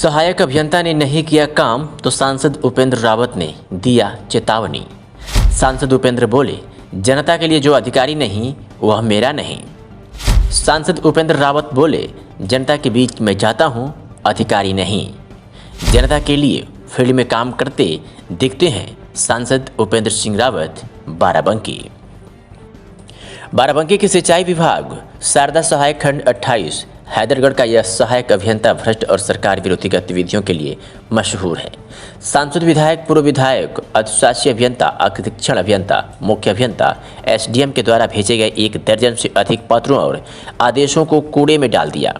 सहायक अभियंता ने नहीं किया काम तो सांसद उपेंद्र रावत ने दिया चेतावनी। सांसद उपेंद्र बोले, जनता के लिए जो अधिकारी नहीं वह मेरा नहीं। सांसद उपेंद्र रावत बोले, जनता के बीच में जाता हूं, अधिकारी नहीं। जनता के लिए फील्ड में काम करते दिखते हैं सांसद उपेंद्र सिंह रावत, बाराबंकी के सिंचाई विभाग शारदा सहायक खंड 28 हैदरगढ़ का यह सहायक अभियंता भ्रष्ट और सरकार विरोधी गतिविधियों के लिए मशहूर है। सांसद, विधायक, पूर्व विधायक, अधिशासी अभियंता, अधीक्षण अभियंता, मुख्य अभियंता, एसडीएम के द्वारा भेजे गए 1 दर्जन से अधिक पत्रों और आदेशों को कूड़े में डाल दिया।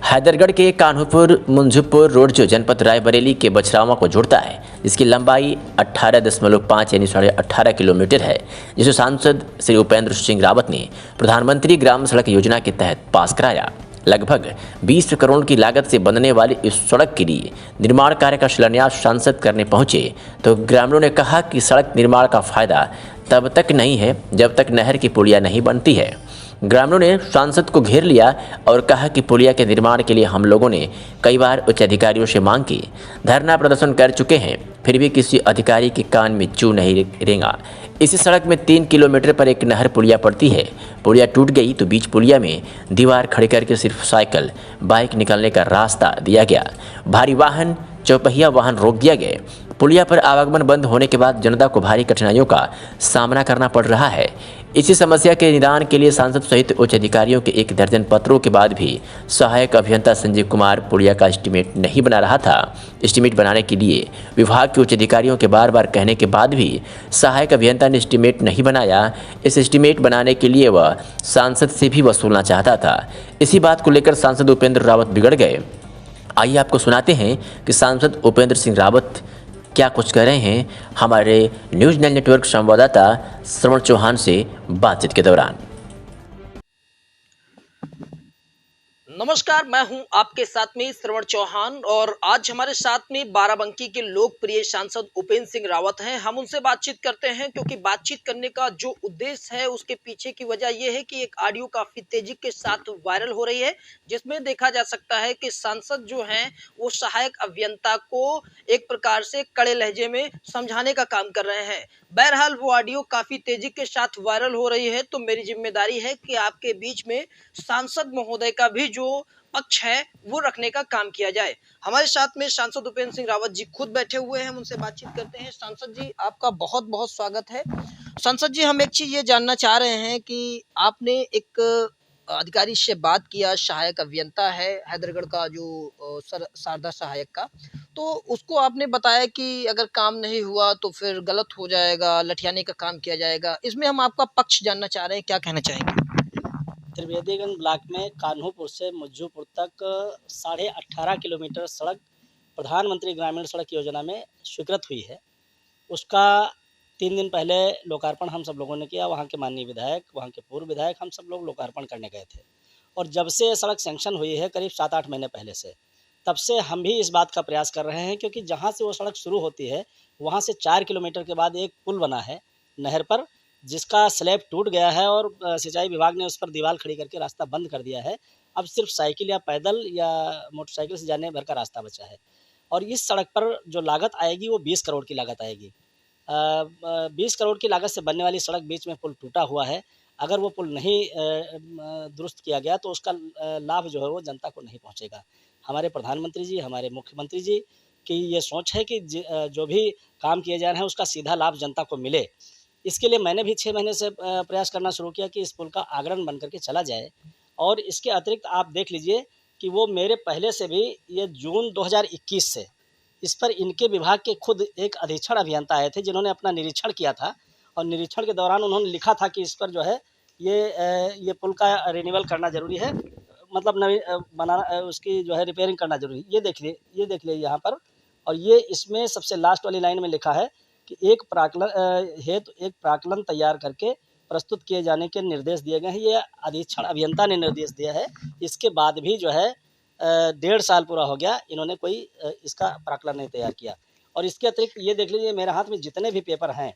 हैदरगढ़ के कान्हपुर मुंजुपुर रोड जो जनपद रायबरेली के बछरावा को जोड़ता है, जिसकी लंबाई 18.5 यानी 18.5 किलोमीटर है, जिसे सांसद श्री उपेंद्र सिंह रावत ने प्रधानमंत्री ग्राम सड़क योजना के तहत पास कराया। लगभग 20 करोड़ की लागत से बनने वाली इस सड़क के लिए निर्माण कार्य का शिलान्यास सांसद करने पहुंचे तो ग्रामीणों ने कहा कि सड़क निर्माण का फायदा तब तक नहीं है जब तक नहर की पुलिया नहीं बनती है। ग्रामीणों ने सांसद को घेर लिया और कहा कि पुलिया के निर्माण के लिए हम लोगों ने कई बार उच्च अधिकारियों से मांग की, धरना प्रदर्शन कर चुके हैं, फिर भी किसी अधिकारी के कान में चू नहीं रेंगा। इसी सड़क में 3 किलोमीटर पर एक नहर पुलिया पड़ती है। पुलिया टूट गई तो बीच पुलिया में दीवार खड़ी करके सिर्फ साइकिल, बाइक निकलने का रास्ता दिया गया। भारी वाहन, चौपहिया वाहन रोक दिया गया। पुलिया पर आवागमन बंद होने के बाद जनता को भारी कठिनाइयों का सामना करना पड़ रहा है। इसी समस्या के निदान के लिए सांसद सहित उच्च अधिकारियों के 1 दर्जन पत्रों के बाद भी सहायक अभियंता संजय कुमार पुलिया का एस्टीमेट नहीं बना रहा था। एस्टीमेट बनाने के लिए विभाग के उच्च अधिकारियों के बार कहने के बाद भी सहायक अभियंता ने एस्टीमेट नहीं बनाया। इस एस्टीमेट बनाने के लिए वह सांसद से भी वसूलना चाहता था। इसी बात को लेकर सांसद उपेंद्र रावत बिगड़ गए। आइए आपको सुनाते हैं कि सांसद उपेंद्र सिंह रावत क्या कुछ कह रहे हैं हमारे न्यूज़ 9 नेटवर्क संवाददाता श्रवण चौहान से बातचीत के दौरान। नमस्कार, मैं हूं आपके साथ में श्रवण चौहान और आज हमारे साथ में बाराबंकी के लोकप्रिय सांसद उपेंद्र सिंह रावत हैं। हम उनसे बातचीत करते हैं क्योंकि बातचीत करने का जो उद्देश्य है उसके पीछे की वजह यह है कि एक ऑडियो काफी तेजी के साथ वायरल हो रही है, जिसमें देखा जा सकता है कि सांसद जो हैं वो सहायक अभियंता को एक प्रकार से कड़े लहजे में समझाने का काम कर रहे हैं। बहरहाल वो ऑडियो काफी तेजी के साथ वायरल हो रही है, तो मेरी जिम्मेदारी है कि आपके बीच में सांसद महोदय का भी जो पक्ष है वो रखने का काम किया जाए। हमारे साथ में सांसद उपेंद्र सिंह रावत जी खुद बैठे हुए हैं, हम उनसे बातचीत करते हैं। सांसद जी, आपका बहुत बहुत स्वागत है। सांसद जी, हम एक चीज ये जानना चाह रहे हैं कि आपने एक अधिकारी से बात किया, सहायक अभियंता है हैदरगढ़ का जो शारदा सहायक का, तो उसको आपने बताया कि अगर काम नहीं हुआ तो फिर गलत हो जाएगा, लठियाने का काम किया जाएगा। इसमें हम आपका पक्ष जानना चाह रहे हैं, क्या कहना चाहेंगे? त्रिवेदीगंज ब्लॉक में कान्हूपुर से मुज्जूपुर तक 18.5 किलोमीटर सड़क प्रधानमंत्री ग्रामीण सड़क योजना में स्वीकृत हुई है। उसका 3 दिन पहले लोकार्पण हम सब लोगों ने किया। वहाँ के माननीय विधायक, वहाँ के पूर्व विधायक, हम सब लोग लोकार्पण करने गए थे। और जब से सड़क सैंक्शन हुई है करीब 7-8 महीने पहले से, तब से हम भी इस बात का प्रयास कर रहे हैं, क्योंकि जहाँ से वो सड़क शुरू होती है वहाँ से 4 किलोमीटर के बाद एक पुल बना है नहर पर, जिसका स्लैब टूट गया है और सिंचाई विभाग ने उस पर दीवार खड़ी करके रास्ता बंद कर दिया है। अब सिर्फ साइकिल या पैदल या मोटरसाइकिल से जाने भर का रास्ता बचा है। और इस सड़क पर जो लागत आएगी वो 20 करोड़ की लागत आएगी। 20 करोड़ की लागत से बनने वाली सड़क, बीच में पुल टूटा हुआ है। अगर वो पुल नहीं दुरुस्त किया गया तो उसका लाभ जो है वो जनता को नहीं पहुँचेगा। हमारे प्रधानमंत्री जी, हमारे मुख्यमंत्री जी की ये सोच है कि जो भी काम किए जा रहे हैं उसका सीधा लाभ जनता को मिले। इसके लिए मैंने भी 6 महीने से प्रयास करना शुरू किया कि इस पुल का आगरण बन करके चला जाए। और इसके अतिरिक्त आप देख लीजिए कि वो मेरे पहले से भी, ये जून 2021 से इस पर इनके विभाग के खुद एक अधीक्षण अभियंता आए थे, जिन्होंने अपना निरीक्षण किया था। और निरीक्षण के दौरान उन्होंने लिखा था कि इस पर जो है ये पुल का रिन्यूअल करना ज़रूरी है, मतलब नवी बनाना, उसकी जो है रिपेयरिंग करना ज़रूरी है। ये देख लीजिए यहाँ पर। और ये इसमें सबसे लास्ट वाली लाइन में लिखा है कि एक प्राक्कलन तैयार करके प्रस्तुत किए जाने के निर्देश दिए गए हैं। ये अधीक्षण अभियंता ने निर्देश दिया है। इसके बाद भी जो है 1.5 साल पूरा हो गया, इन्होंने कोई इसका प्राक्कलन नहीं तैयार किया। और इसके अतिरिक्त ये देख लीजिए, मेरे हाथ में जितने भी पेपर हैं,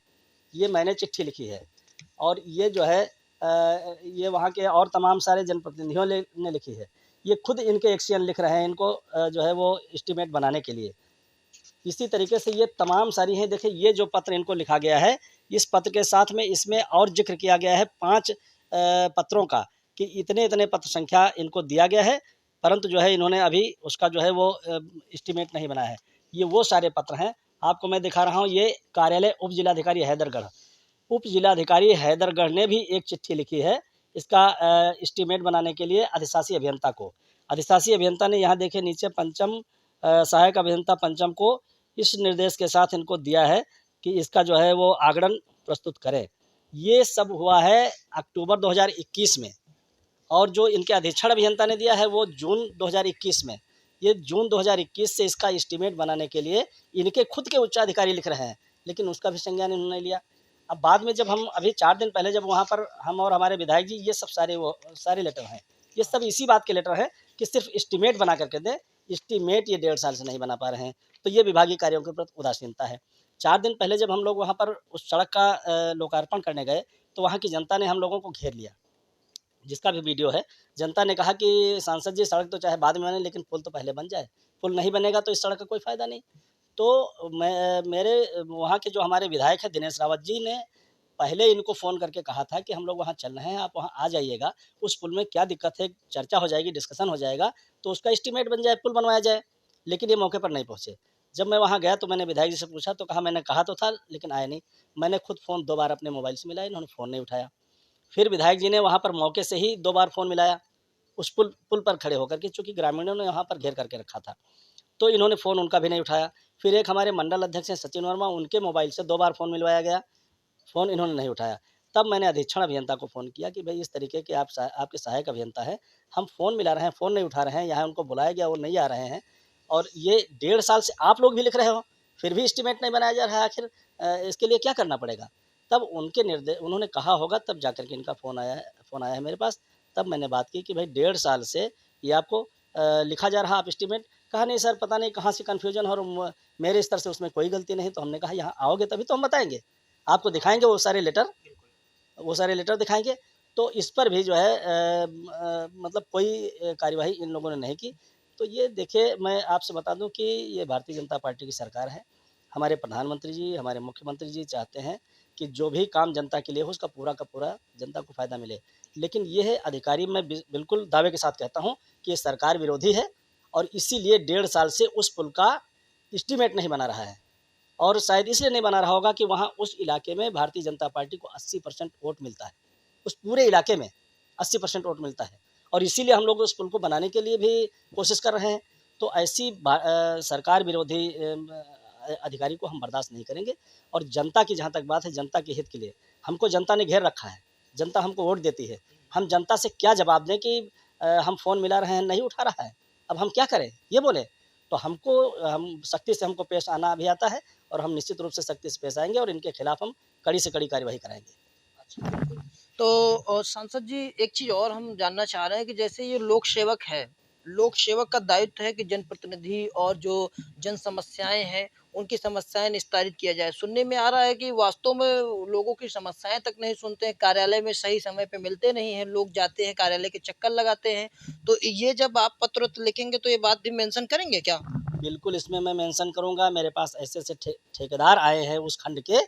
ये मैंने चिट्ठी लिखी है। और ये जो है ये वहाँ के और तमाम सारे जनप्रतिनिधियों ने लिखी है। ये खुद इनके एक्शन लिख रहे हैं इनको जो है वो एस्टीमेट बनाने के लिए। इसी तरीके से ये तमाम सारी हैं। देखिए ये जो पत्र इनको लिखा गया है, इस पत्र के साथ में इसमें और ज़िक्र किया गया है 5 पत्रों का, कि इतने-इतने पत्र संख्या इनको दिया गया है, परंतु जो है इन्होंने अभी उसका जो है वो एस्टीमेट नहीं बनाया है। ये वो सारे पत्र हैं, आपको मैं दिखा रहा हूँ। ये कार्यालय उप जिलाधिकारी हैदरगढ़, उप जिलाधिकारी हैदरगढ़ ने भी एक चिट्ठी लिखी है इसका एस्टीमेट बनाने के लिए अधिशासी अभियंता को। अधिशासी अभियंता ने यहाँ देखिए नीचे पंचम सहायक अभियंता पंचम को इस निर्देश के साथ इनको दिया है कि इसका जो है वो आगणन प्रस्तुत करें। ये सब हुआ है अक्टूबर 2021 में, और जो इनके अधीक्षण अभियंता ने दिया है वो जून 2021 में। ये जून 2021 से इसका एस्टीमेट बनाने के लिए इनके खुद के उच्चाधिकारी लिख रहे हैं, लेकिन उसका भी संज्ञान इन्होंने लिया। अब बाद में जब हम अभी 4 दिन पहले जब वहाँ पर हम और हमारे विधायक जी, ये सब सारे लेटर हैं, ये सब इसी बात के लेटर हैं कि सिर्फ एस्टीमेट बना करके दें। एस्टीमेट ये 1.5 साल से नहीं बना पा रहे हैं, तो ये विभागीय कार्यों के प्रति उदासीनता है। 4 दिन पहले जब हम लोग वहाँ पर उस सड़क का लोकार्पण करने गए, तो वहाँ की जनता ने हम लोगों को घेर लिया, जिसका भी वीडियो है। जनता ने कहा कि सांसद जी, सड़क तो चाहे बाद में बने, लेकिन पुल तो पहले बन जाए। पुल नहीं बनेगा तो इस सड़क का कोई फ़ायदा नहीं। तो मेरे वहाँ के जो हमारे विधायक हैं दिनेश रावत जी ने पहले इनको फ़ोन करके कहा था कि हम लोग वहाँ चल रहे हैं, आप वहाँ आ जाइएगा, उस पुल में क्या दिक्कत है, चर्चा हो जाएगी, डिस्कशन हो जाएगा, तो उसका एस्टीमेट बन जाए, पुल बनवाया जाए। लेकिन ये मौके पर नहीं पहुँचे। जब मैं वहाँ गया तो मैंने विधायक जी से पूछा, तो कहा मैंने कहा तो था लेकिन आए नहीं। मैंने खुद फ़ोन 2 बार अपने मोबाइल से मिलाया, इन्होंने फ़ोन नहीं उठाया। फिर विधायक जी ने वहाँ पर मौके से ही 2 बार फ़ोन मिलाया, उस पुल पर खड़े होकर के, चूँकि ग्रामीणों ने वहाँ पर घेर करके रखा था, तो इन्होंने फ़ोन उनका भी नहीं उठाया। फिर एक हमारे मंडल अध्यक्ष हैं सचिन वर्मा, उनके मोबाइल से 2 बार फ़ोन मिलवाया गया, फ़ोन इन्होंने नहीं उठाया। तब मैंने अधीक्षण अभियंता को फ़ोन किया कि भई इस तरीके के आपके सहायक अभियंता हैं, हम फ़ोन मिला रहे हैं, फ़ोन नहीं उठा रहे हैं, यहाँ उनको बुलाया गया वो नहीं आ रहे हैं, और ये 1.5 साल से आप लोग भी लिख रहे हो, फिर भी एस्टीमेट नहीं बनाया जा रहा है, आखिर इसके लिए क्या करना पड़ेगा? तब उन्होंने कहा होगा, तब जाकर के इनका फ़ोन आया है मेरे पास। तब मैंने बात की कि भाई 1.5 साल से ये आपको लिखा जा रहा, आप एस्टीमेट। कहा नहीं सर, पता नहीं कहाँ से कन्फ्यूज़न है, और मेरे स्तर से उसमें कोई गलती नहीं। तो हमने कहा यहाँ आओगे तभी तो हम बताएँगे, आपको दिखाएँगे वो सारे लेटर दिखाएँगे। तो इस पर भी जो है मतलब कोई कार्यवाही इन लोगों ने नहीं की। तो ये देखिए, मैं आपसे बता दूँ कि ये भारतीय जनता पार्टी की सरकार है। हमारे प्रधानमंत्री जी, हमारे मुख्यमंत्री जी चाहते हैं कि जो भी काम जनता के लिए हो, उसका पूरा का पूरा जनता को फ़ायदा मिले। लेकिन ये है अधिकारी, मैं बिल्कुल दावे के साथ कहता हूँ कि ये सरकार विरोधी है, और इसीलिए 1.5 साल से उस पुल का एस्टीमेट नहीं बना रहा है। और शायद इसलिए नहीं बना रहा होगा कि वहाँ उस इलाके में भारतीय जनता पार्टी को 80% वोट मिलता है। उस पूरे इलाके में 80% वोट मिलता है, और इसीलिए हम लोग उस पुल को बनाने के लिए भी कोशिश कर रहे हैं। तो ऐसी सरकार विरोधी अधिकारी को हम बर्दाश्त नहीं करेंगे। और जनता की जहाँ तक बात है, जनता के हित के लिए हमको जनता ने घेर रखा है, जनता हमको वोट देती है। हम जनता से क्या जवाब दें कि हम फ़ोन मिला रहे हैं, नहीं उठा रहा है, अब हम क्या करें, ये बोलें? तो हम सख्ती से हमको पेश आना भी आता है, और हम निश्चित रूप से सख्ती से पेश आएँगे, और इनके खिलाफ़ हम कड़ी से कड़ी कार्यवाही कराएँगे। अच्छा, बिल्कुल। तो सांसद जी, एक चीज़ और हम जानना चाह रहे हैं कि जैसे ये लोक सेवक है, लोक सेवक का दायित्व है कि जनप्रतिनिधि और जो जन समस्याएँ हैं, उनकी समस्याएँ निस्तारित किया जाए। सुनने में आ रहा है कि वास्तव में लोगों की समस्याएँ तक नहीं सुनते हैं, कार्यालय में सही समय पे मिलते नहीं हैं, लोग जाते हैं, कार्यालय के चक्कर लगाते हैं। तो ये जब आप पत्र-वत्र लिखेंगे तो ये बात भी मेंशन करेंगे क्या? बिल्कुल, इसमें मैं मेंशन करूँगा। मेरे पास ऐसे-ऐसे ठेकेदार आए हैं उस खंड के,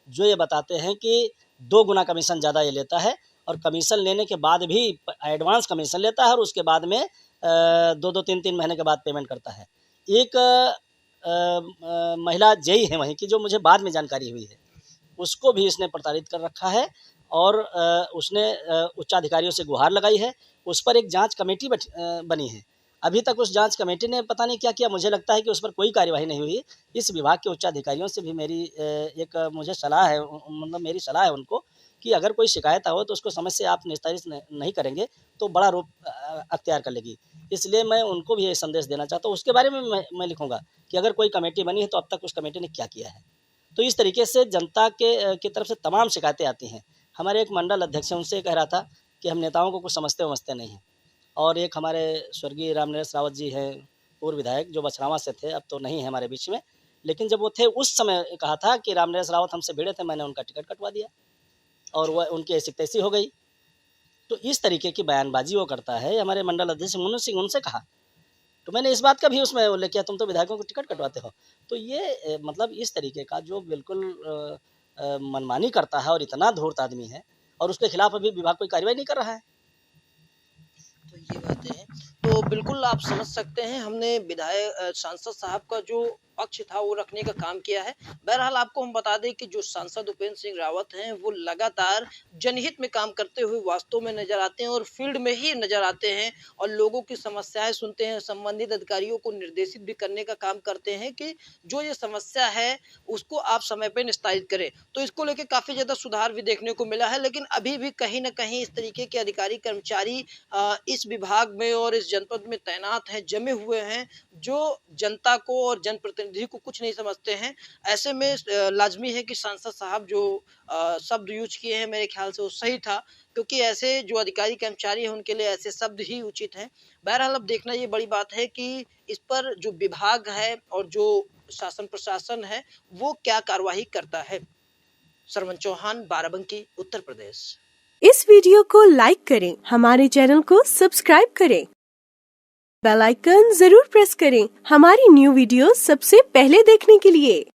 जो ये बताते हैं कि 2 गुना कमीशन ज़्यादा ये लेता है, और कमीशन लेने के बाद भी एडवांस कमीशन लेता है, और उसके बाद में 2-2 3-3 महीने के बाद पेमेंट करता है। एक महिला जेई है वहीं की, जो मुझे बाद में जानकारी हुई है, उसको भी इसने प्रताड़ित कर रखा है, और उसने उच्चाधिकारियों से गुहार लगाई है। उस पर एक जाँच कमेटी बनी है। अभी तक उस जाँच कमेटी ने पता नहीं क्या किया, मुझे लगता है कि उस पर कोई कार्यवाही नहीं हुई। इस विभाग के उच्चाधिकारियों से भी मेरी एक मुझे सलाह है, मतलब मेरी सलाह है उनको, कि अगर कोई शिकायत हो तो उसको समय से आप निस्तारित नहीं करेंगे, तो बड़ा रूप अख्तियार कर लेगी। इसलिए मैं उनको भी ये संदेश देना चाहता हूँ। उसके बारे में मैं लिखूँगा कि अगर कोई कमेटी बनी है तो अब तक उस कमेटी ने क्या किया है। तो इस तरीके से जनता की तरफ से तमाम शिकायतें आती हैं। हमारे एक मंडल अध्यक्ष हैं, उनसे कह रहा था कि हम नेताओं को कुछ समझते-वमझते नहीं हैं। और एक हमारे स्वर्गीय रामनिवास रावत जी हैं, पूर्व विधायक, जो बछरावां से थे, अब तो नहीं है हमारे बीच में। लेकिन जब वो थे उस समय कहा था कि रामनिवास रावत हमसे भिड़े थे, मैंने उनका टिकट कटवा दिया, और वह उनकी ऐसी-तैसी हो गई। तो इस तरीके की बयानबाजी वो करता है। हमारे मंडल अध्यक्ष मुन्ना सिंह, उनसे कहा, तो मैंने इस बात का भी उसमें उल्लेख किया, तुम तो विधायकों को टिकट कटवाते हो। तो ये मतलब इस तरीके का जो बिल्कुल मनमानी करता है और इतना धूर्त आदमी है, और उसके खिलाफ अभी विभाग कोई कार्रवाई नहीं कर रहा है। तो ये बातें हैं, तो बिल्कुल आप समझ सकते हैं, हमने विधायक सांसद साहब का जो पक्ष था वो रखने का काम किया है। बहरहाल आपको हम बता दें कि जो सांसद उपेंद्र सिंह रावत हैं वो लगातार जनहित में काम करते हुए वास्तव में नजर आते हैं और फील्ड में ही नजर आते हैं और लोगों की समस्याएं सुनते हैं, संबंधित अधिकारियों को निर्देशित भी करने का काम करते हैं कि जो ये समस्या है उसको आप समय पे निस्तारित करें। तो इसको लेके काफी ज्यादा सुधार भी देखने को मिला है, लेकिन अभी भी कहीं ना कहीं इस तरीके के अधिकारी कर्मचारी इस विभाग में और इस जनपद में तैनात हैं, जमे हुए हैं, जो जनता को और जनप्रतिनिधि को कुछ नहीं समझते हैं। ऐसे में लाजमी है कि सांसद साहब जो शब्द यूज किए हैं मेरे ख्याल से वो सही था, क्योंकि ऐसे जो अधिकारी कर्मचारी हैं उनके लिए ऐसे शब्द ही उचित हैं। बहरहाल अब देखना ये बड़ी बात है कि इस पर जो विभाग है और जो शासन प्रशासन है वो क्या कार्रवाई करता है। सरवण चौहान, बाराबंकी, उत्तर प्रदेश। इस वीडियो को लाइक करें, हमारे चैनल को सब्सक्राइब करें, बेल आइकन जरूर प्रेस करें हमारी न्यू वीडियो सबसे पहले देखने के लिए।